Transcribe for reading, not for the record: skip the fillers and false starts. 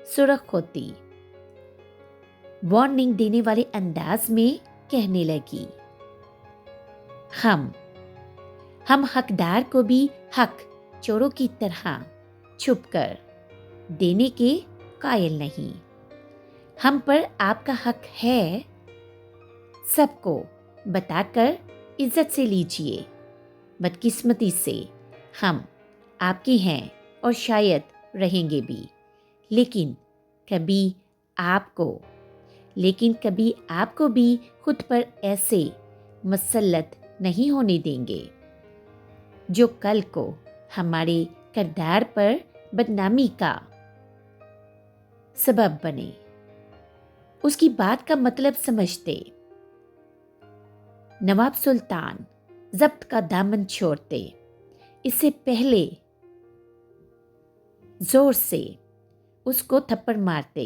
सुर्ख होती। वार्निंग देने वाले अंदाज में कहने लगी, हम हकदार को भी हक चोरों की तरह छुपकर देने के कायल नहीं। हम पर आपका हक है, सबको बताकर इज्जत से लीजिए। बदकिस्मती से हम आपके हैं और शायद रहेंगे भी, लेकिन कभी आपको भी खुद पर ऐसे मसल्लत नहीं होने देंगे जो कल को हमारे किरदार पर बदनामी का सबब बने। उसकी बात का मतलब समझते नवाब सुल्तान जब्त का दामन छोड़ते, इससे पहले जोर से उसको थप्पड़ मारते।